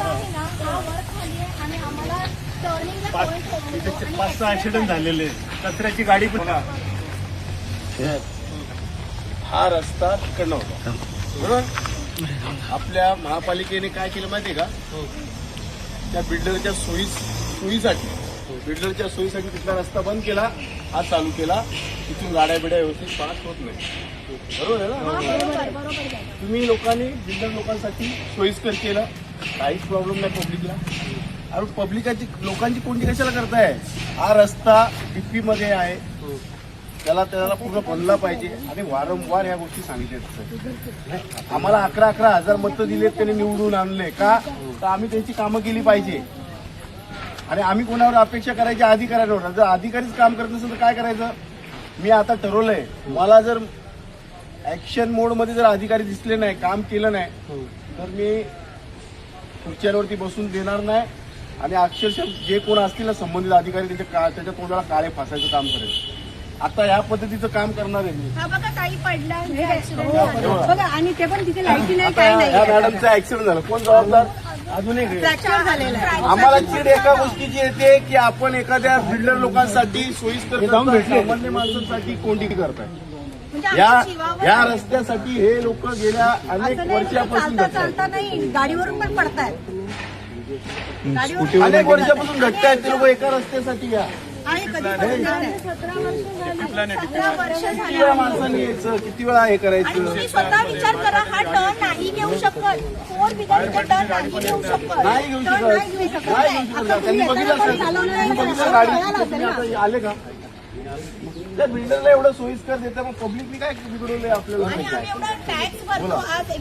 रस्ता आहे ना हा वर खाली आहे आणि आम्हाला टर्निंगला पॉइंट 5-6 ऍक्सिडेंट झालेले, कचऱ्याची गाडी पण. हा रस्ता तिकडनं होता बरोबर. आपल्या महापालिकेने काय केलं माहितीये का, त्या बिल्डरच्या सोयीसाठी तिथला रस्ता बंद केला, हा चालू केला. तिथून गाड्या बिड्या व्यवस्थित पास होत नाही. बरोबर आहे ना. बरोबर. तुम्ही लोकांनी बिल्डर लोकांसाठी सोयीस्कर केलं, काहीच प्रॉब्लेम नाही पब्लिकला. अरे पब्लिकाची लोकांची कोणती कशाला करताय. हा रस्ता डीपी मध्ये आहे, त्याला पूर्ण बनला पाहिजे. आणि वारंवार ह्या गोष्टी सांगितल्या. आम्हाला 11 हजार मतं दिलेत, त्यांनी निवडून आणले का, तर आम्ही त्यांची कामं केली पाहिजे. आणि आम्ही कोणावर अपेक्षा करायची, अधिकाऱ्यांवर. जर अधिकारीच काम करत नसेल तर काय करायचं. मी आता ठरवलंय, मला जर ऍक्शन मोड मध्ये जर अधिकारी दिसले नाही, काम केलं नाही, तर मी खुर्च्यांवरती बसून देणार नाही. आणि अक्षरशः जे कोण असतील ना संबंधित अधिकारी, त्याच्या तोंडाला काळे फासायचं काम करेल. आता या पद्धतीचं काम करणार आहे मी. हा बघा ताई पडला बघा, आणि ते पण तिथे लाईटी नाही, काही नाही. या मॅडमचा ऍक्सिडेंट झाला, कोण जबाबदार. अजून एक फ्रॅक्चर झालेला आहे. आम्हाला चीड एका गोष्टीची येते की आपण एखाद्या बिल्डर लोकांसाठी सोयीस्कर सामान्य माणसांसाठी कोणती करताय. या रस्त्यासाठी हे लोक गेल्या अनेक वर्षापासून चालता नाही, गाडीवरून पण पडतायत. अनेक वर्षापासून घडतायत ते लोक एका रस्त्यासाठी. या आणि कधी 17 वर्ष किती झाली. वेळा माणसांनी यायचं, किती वेळा हे आणि करायचं. तुम्ही स्वतः विचार करा, हा टर्न नाही घेऊ शकत. 4 बिघाडीचा टर्न नाही घेऊ शकत. नाही घेऊ शकत, नाही घेऊ शकत. त्यांनी बघितलं असेल, तुम्ही बघितलं गाडी आता आले का. त्या बिल्डरला एवढं सोयीस्कर देतं, मग पब्लिकनी काय बिघडवलंय आपल्याला. आणि आम्ही एवढा टॅक्स भरतो आज